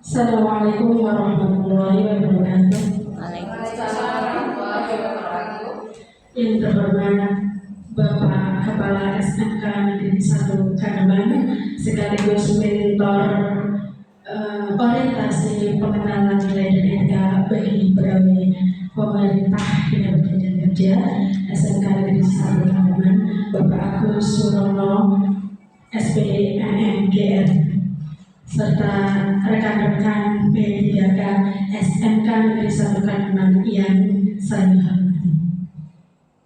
Assalamualaikum warahmatullahi wabarakatuh. Waalaikumsalam warahmatullahi wabarakatuh. Yang terhormat Bapak Kepala SMK Negeri 1 Kaneman sekaligus mentor orientasi pengenalan nilai dan etika bagi pegawai pemerintah yang bekerja kerja SMK Negeri 1 Kaneman, Bapak Agus Surono SPD MMGR, serta rekan-rekan P3K SMK Negeri 1 Kaneman yang saya hormati.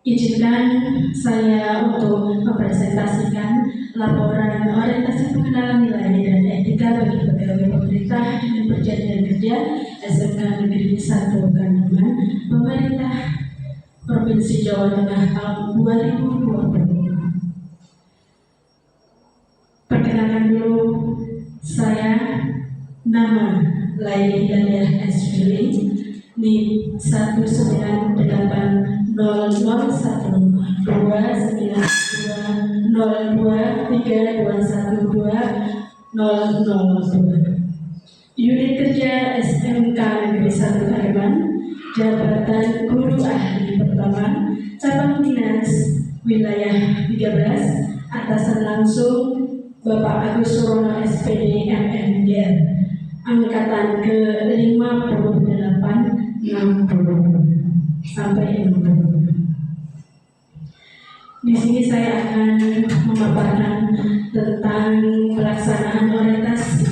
Izinkan saya untuk mempresentasikan laporan orientasi pengenalan nilai dan etika bagi pegawai pemerintah dengan perjanjian kerja SMK Negeri 1 Kaneman, pemerintah Provinsi Jawa Tengah tahun 2020. Perkenalkan dulu, saya nama Laili Daliah SPL NIM 198090232312002. Unit kerja SMK Negeri 1 Kaneman, jabatan guru ahli pertama, cabang dinas wilayah 13, atasan langsung Bapak Agus Surono SPD MMGR, angkatan ke-58 60 sampai 60. Di sini saya akan memaparkan tentang pelaksanaan orientasi.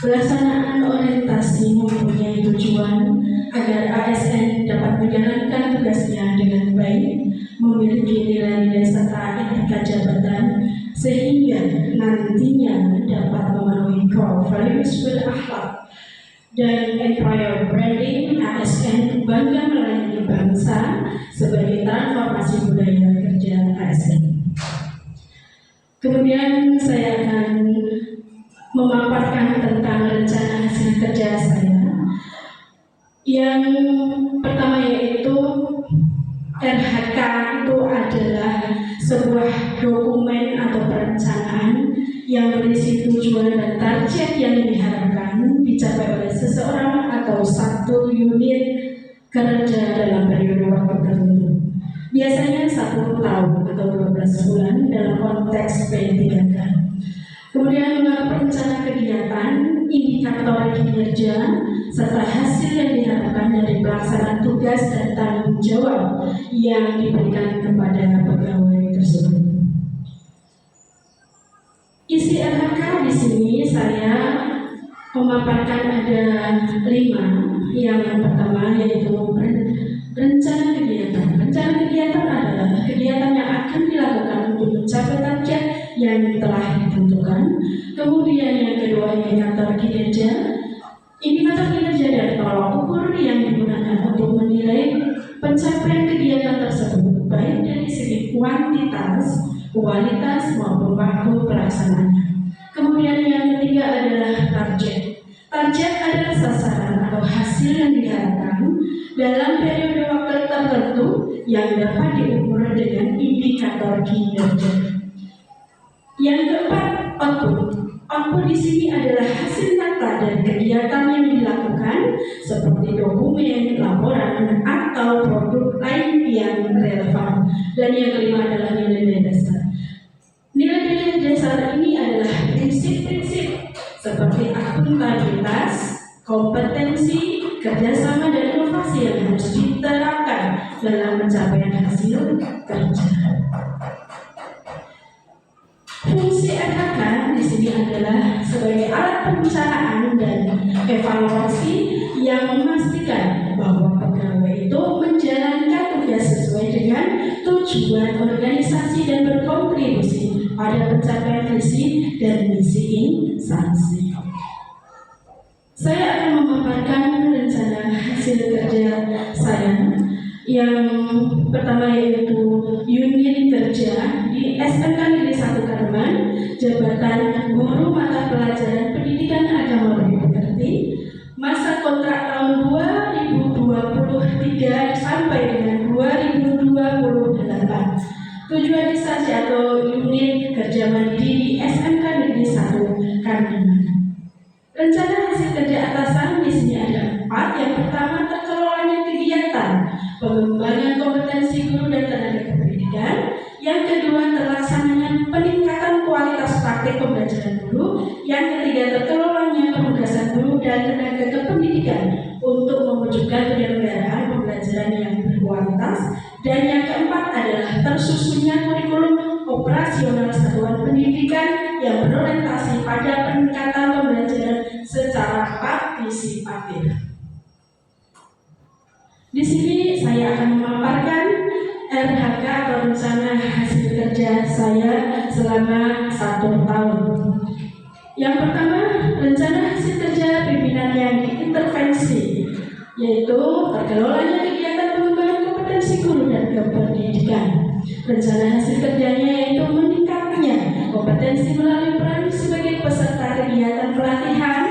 Pelaksanaan orientasi mempunyai tujuan agar ASN dapat menjalankan tugasnya dengan baik, memiliki nilai-nilai serta etika jabatan, sehingga nantinya dapat memenuhi core values berakhlak dan employer branding ASN bangga melayani bangsa sebagai transformasi budaya kerja ASN. Kemudian saya akan memaparkan tentang rencana hasil kerja saya. Yang pertama yaitu RHK itu adalah sebuah dokumen atau perencanaan yang berisi tujuan dan target yang diharapkan dicapai oleh seseorang atau satu unit kerja dalam periode waktu tertentu. Biasanya 1 tahun atau 12 bulan dalam konteks P3K. Kemudian rencana kegiatan, indikator kinerja, serta hasil yang diharapkan dari pelaksanaan tugas dan tanggung jawab yang diberikan kepada pegawai tersebut. Isi RHK di sini saya memaparkan ada 5. Yang pertama yaitu rencana kegiatan. Rencana kegiatan adalah kegiatan yang akan dilakukan untuk mencapai target yang telah ditentukan. Kemudian yang kedua, indikator kinerja. Indikator kinerja dan tolak ukur yang digunakan untuk menilai pencapaian kegiatan tersebut, baik dari segi kuantitas, kualitas maupun waktu pelaksanaannya. Kemudian yang ketiga adalah target. Target adalah sasaran atau hasil yang diharapkan dalam periode waktu tertentu yang dapat diukur dengan indikator kinerja. Yang keempat, output. Output di sini adalah hasil nyata dan kegiatan yang dilakukan seperti dokumen, laporan, atau produk lain yang relevan. Dan yang kelima adalah nilai-nilai dasar. Nilai-nilai dasar ini adalah prinsip-prinsip seperti akuntabilitas, kompetensi, kerjasama, dan inovasi yang harus diterapkan dalam pencapaian hasil kerja. Fungsi RHK di sini adalah sebagai alat perencanaan dan evaluasi yang memastikan bahwa pegawai itu menjalankan tugas sesuai dengan tujuan organisasi dan berkontribusi pada pencapaian visi dan misi instansi. Saya akan memaparkan rencana hasil kerja saya. Yang pertama yaitu unit kerja di SMK Negeri 1 Kaneman, jabatan guru mata pelajaran pendidikan agama bagi pekerti, masa kontrak tahun 2023 sampai dengan 2028. Tujuan instansi atau unit kerja mandiri di SMK Negeri 1 Kaneman. Rencana hasil kerja atas di sini ada 4. Yang pertama, terkelolanya kegiatan pengembangan kompetensi guru dan tenaga kependidikan. Yang kedua, terlaksananya peningkatan kualitas praktik pembelajaran guru. Yang ketiga, terkelolanya penugasan guru dan tenaga kependidikan untuk mewujudkan penyelenggaraan pembelajaran yang berkualitas. Dan yang keempat adalah tersusunnya kurikulum operasional satuan pendidikan yang berorientasi pada peningkatan pembelajaran secara partisipatif. Di sini saya akan memaparkan RHK atau rencana hasil kerja saya selama 1 tahun. Yang pertama, rencana hasil kerja pimpinan yang diintervensi, yaitu terkelolanya kegiatan pengembangan kompetensi guru dan kependidikan. Rencana hasil kerjanya yaitu meningkatnya kompetensi melalui peran sebagai peserta kegiatan pelatihan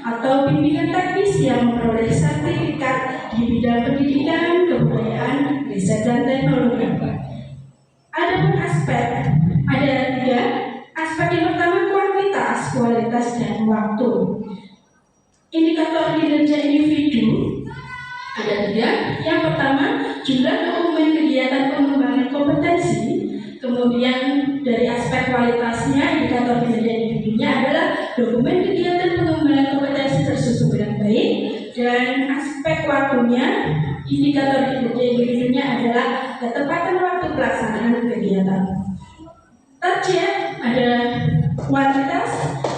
atau bimbingan teknis yang memperoleh sertifikat di bidang pendidikan, kebudayaan, riset dan teknologi. Ada 3 aspek. Yang pertama, kuantitas, kualitas dan waktu. Indikator kinerja individu ada 3. Yang pertama, jumlah dokumen kegiatan pengembangan kompetensi. Kemudian dari aspek kualitasnya, indikator kinerja individunya adalah dokumen kegiatan pengembangan kompetensi tersusun dengan baik. Dan aspek waktunya, indikator kinerja individunya adalah ketepatan waktu pelaksanaan kegiatan. Target ada kuantitas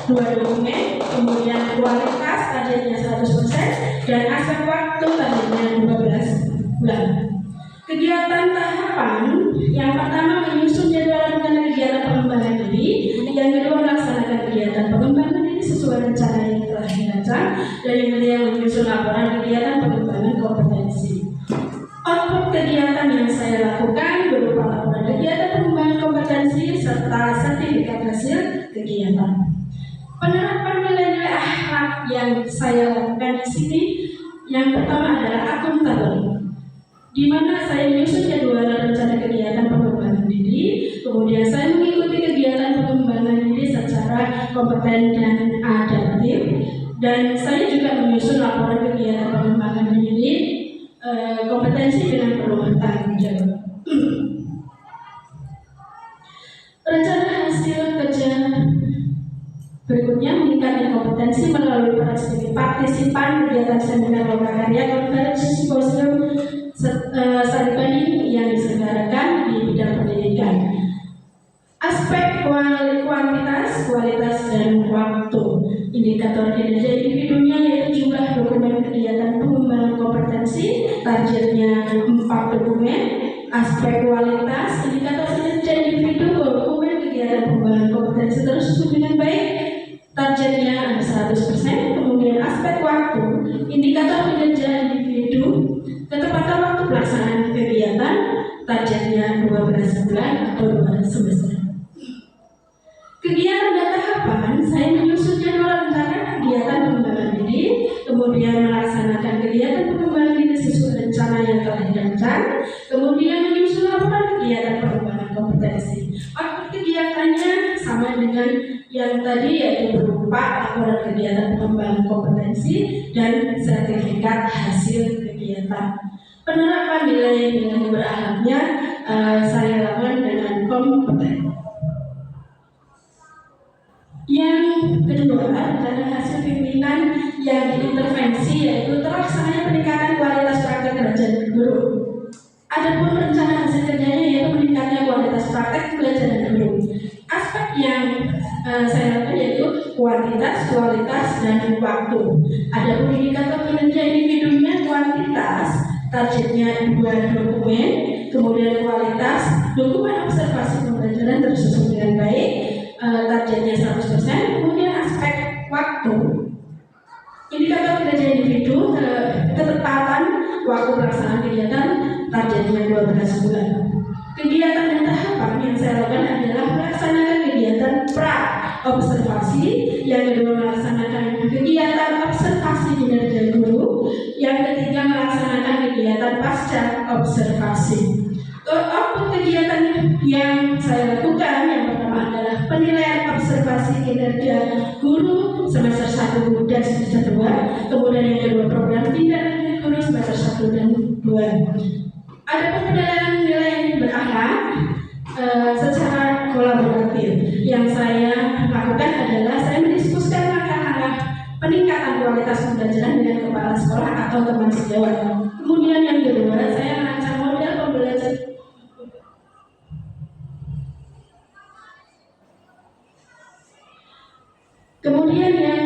2 dokumen, kemudian kualitas targetnya 100%, dan aspek waktu targetnya 12 bulan. Kegiatan tahapan, yang pertama menyusun jadwal rencana kegiatan pengembangan diri, yang kedua melaksanakan kegiatan pengembangan diri sesuai rencana yang telah dirancang, dan yang ketiga menyusun laporan kegiatan pengembangan kompetensi. Output kegiatan yang saya lakukan berupa laporan kegiatan pengembangan kompetensi serta sertifikat hasil kegiatan. Penerapan nilai-nilai akhlak yang saya lakukan di sini, yang pertama adalah akuntabel, di mana saya menyusun jadwal rencana kegiatan pengembangan diri, kemudian saya mengikuti kegiatan pengembangan diri secara kompeten dan adaptif, dan saya juga menyusun laporan kegiatan pengembangan diri kompetensi dengan perubahan tanggung jawab. Rencana hasil kerja berikutnya, meningkatkan kompetensi melalui peran sebagai partisipan kegiatan seminar lomba karya, konferensi, simposium, studi banding yang diselenggarakan di bidang pendidikan. Aspek kuantitas, kualitas, dan waktu. Indikator kinerja individunya yaitu jumlah dokumen kegiatan pengembangan kompetensi, targetnya 4 dokumen. Aspek kualitas, indikator kinerja individu, dokumen kegiatan pengembangan kompetensi tersusun dengan baik, targetnya ada 100%. Kemudian aspek waktu, indikator kinerja individu, ketepatan waktu pelaksanaan kegiatan, targetnya 12 bulan atau 2 semester. Kegiatan dan tahapan, saya menyusun jadwal rencana kegiatan pengembangan diri, kemudian melaksanakan kegiatan pengembangan diri sesuai rencana yang telah dirancang, kemudian menyusun laporan kegiatan pengembangan kompetensi. Waktu kegiatannya sama dengan yang tadi, yaitu berupa laporan kegiatan pengembangan kompetensi dan sertifikat hasil kegiatan. Penerapan nilai-nilai berakhlaknya saya lakukan dengan kompeten. Yang kedua, rencana hasil pimpinan yang diintervensi, yaitu terlaksananya peningkatan kualitas praktek pembelajaran guru. Adapun rencana hasil kerjanya yaitu meningkatnya kualitas praktek pembelajaran guru. Aspek yang saya lakukan yaitu kuantitas, kualitas, dan waktu. Adapun indikator kinerja individunya kuantitas, targetnya 2 dokumen, kemudian kualitas, dokumen observasi pembelajaran tersusun dengan baik, targetnya 100%. Kemudian aspek waktu, indikator kinerja individu, ketepatan waktu pelaksanaan kegiatan, targetnya 12 bulan. Kegiatan dan tahapan yang saya lakukan adalah melaksanakan kegiatan pra-observasi, yang kedua melaksanakan kegiatan observasi kinerja guru, yang ketiga melaksanakan kegiatan pasca observasi. Output kegiatan yang saya lakukan, yang pertama adalah penilaian observasi kinerja guru semester 1 dan semester 2. Kemudian yang kedua, program tindak lanjut guru semester 1 dan 2. Ada pengendalian nilai yang berakhlak secara kolaboratif. Yang saya lakukan adalah saya mendiskusikan langkah-langkah peningkatan kualitas pembelajaran dengan kepala sekolah atau teman sejawat. Kemudian yang kedua, saya merancang model pembelajaran. Kemudian yang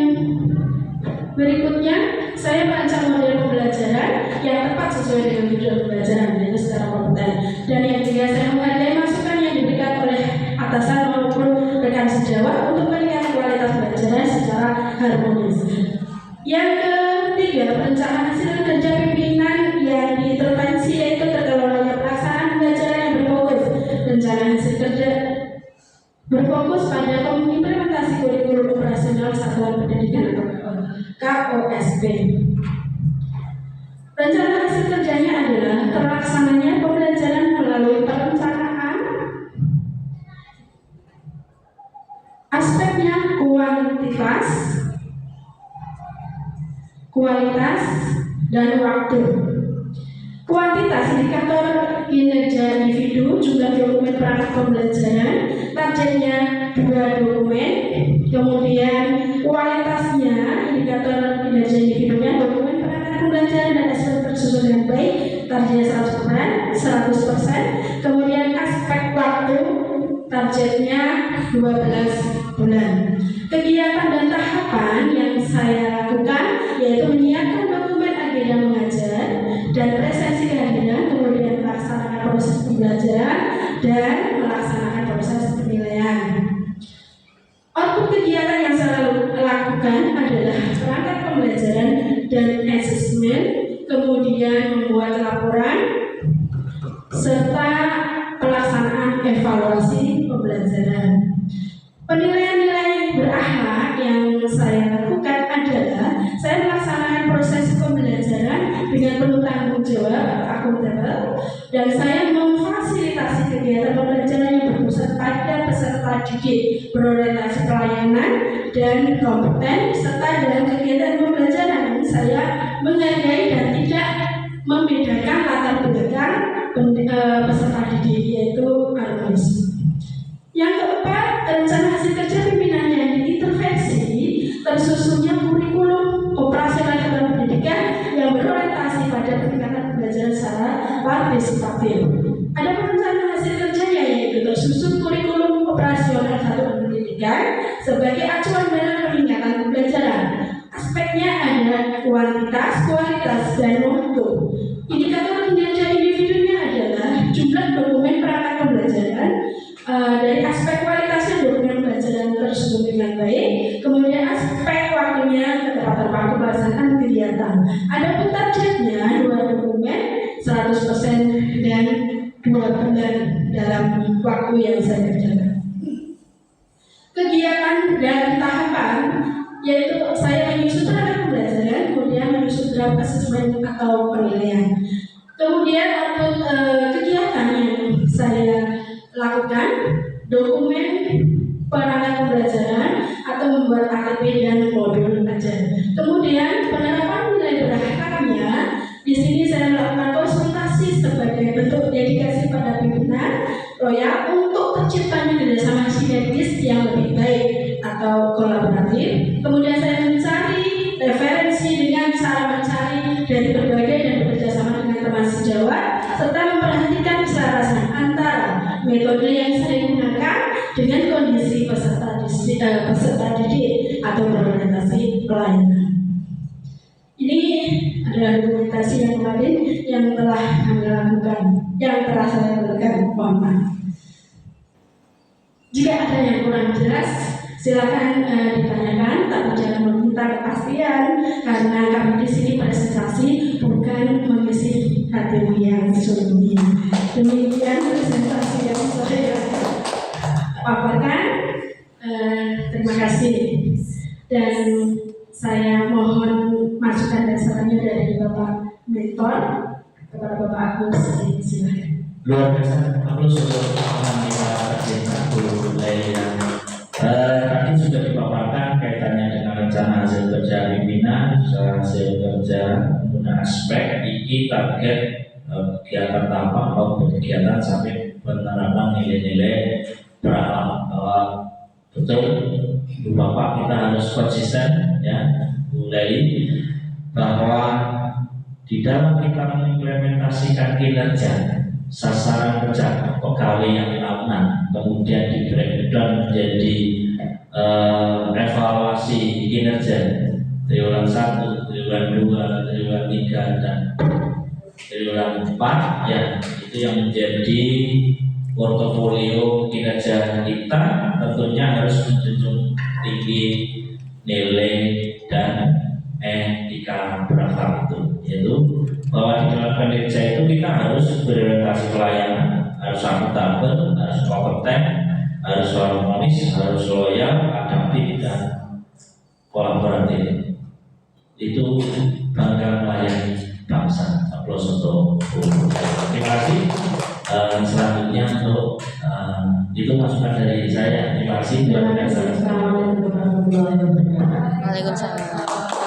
berikutnya, saya merancang model pembelajaran yang tepat sesuai dengan tujuan pembelajaran, yaitu secara kompeten. Dan yang ketiga, saya menghargai masukan yang diberikan oleh atasan maupun rekan sejawat untuk meningkatkan kualitas pembelajaran secara harmonis. Yang ketiga, perencanaan hasil kerja pimpinan yang diintervensi yaitu terkelolanya pelaksanaan pembelajaran yang berfokus. Rencana hasil kerja berfokus pada implementasi kurikulum operasional satuan pendidikan atau KOSP. Rencana hasil kerjanya adalah terlaksananya pembelajaran melalui perencanaan, aspeknya kuantitas, kualitas, dan waktu. Kuantitas indikator kinerja individu, jumlah dokumen perangkat pembelajaran, targetnya 2 dokumen. Kemudian kualitasnya indikator kinerja individunya, dokumen perangkat pembelajaran dan SPM tersusun dengan baik, targetnya 100%. Kemudian aspek waktu, targetnya 12 bulan. Kegiatan dan tahapan yang saya lakukan yaitu menyiapkan dokumen agenda mengajar dan presensi kehadiran, kemudian melaksanakan proses pembelajaran dan melaksanakan proses penilaian. Output kegiatan yang saya lakukan adalah perangkat pembelajaran dan asesmen, kemudian membuat laporan serta pelaksanaan evaluasi pembelajaran. Penilaian-nilai berakhlak yang saya lakukan adalah saya melaksanakan proses pembelajaran dengan penuh tanggung jawab atau akuntabel, dan saya memfasilitasi kegiatan pembelajaran yang berpusat pada peserta didik, berorientasi pelayanan dan kompeten, serta dalam kegiatan pembelajaran saya menghargai dan tidak membedakan latar belakang peserta didik, yaitu harmonis. Yang keempat, rencana hasil kerja pimpinan yang diintervensi tersusunnya kurikulum operasional satuan pendidikan yang berorientasi pada peningkatan pembelajaran secara partisipatif. Ada rencana hasil kerjanya yaitu tersusun kurikulum operasional satuan pendidikan sebagai acuan dalam peningkatan pembelajaran. Aspeknya ada kuantitas, kualitas, dan waktu. Indikator kinerja individunya adalah jumlah dokumen perangkat pembelajaran. Dari aspek kualitasnya dokumen pembelajaran tersebut dengan baik, kemudian aspek waktunya ketepatan waktu pelaksanaan kegiatan. Adapun targetnya 2 dokumen 100% dan 2 bulan dalam waktu yang saya kerjakan. Kegiatan dan tahapan yaitu saya menyusun perangkat pembelajaran, kemudian menyusun draft assessment atau penilaian. Kemudian untuk kegiatan yang saya lakukan, dokumen perangkat pembelajaran atau membuat ATP dan modul ajar. Kemudian penerapan nilai berakhlaknya, di sini saya melakukan konsultasi sebagai bentuk dedikasi pada pimpinan royal untuk terciptanya kerjasama sinergis yang lebih baik atau kolaboratif. Kemudian saya mencari referensi dengan cara mencari dari berbagai dan bekerjasama dengan teman sejawat, serta memperhatikan keselarasan antara metode yang saya gunakan dengan kondisi peserta didik atau berorientasi pelayanan. Ini adalah dokumentasi yang kemarin yang telah kami lakukan, yang telah saya lakukan. Mohon maaf. Jika ada yang kurang jelas, silakan ditanyakan, tapi jangan meminta kepastian karena kami di sini presentasi bukan mengisi hatimu yang sesungguhnya. Demikian presentasi yang saya paparkan. Terima kasih dan saya mohon masukan dan sarannya dari Bapak Mentor kepada Bapak Agus. Silakan. Luar biasa, aku sudah kita Bu Leila. Tadi sudah dipaparkan kaitannya dengan rencana hasil kerja pimpinan, hasil kerja guna aspek iki target kegiatan tapak atau kegiatan sampai penerapan nilai-nilai berakhlak bahwa betul Ibu Bapak kita harus konsisten ya, mulai bahwa di dalam kita mengimplementasikan kinerja sasaran kerja pegawai yang tahunan kemudian di breakdown menjadi evaluasi kinerja triwulan 1, triwulan 2, triwulan 3 dan triwulan 4 ya, itu yang menjadi portofolio kinerja kita tentunya harus menjunjung tinggi nilai dan etika berakhlak yaitu bahwa di dalam kinerja itu kita harus berorientasi pelayanan, harus akuntabel, harus kompeten, harus harmonis, harus loyal, adaptif dan kolaboratif. Itu bangga melayani bangsa. Aplaus untuk terima kasih. Selanjutnya untuk itu masukan dari saya. Terima kasih. Terima kasih. Assalamualaikum warahmatullahi wabarakatuh. Waalaikumsalam.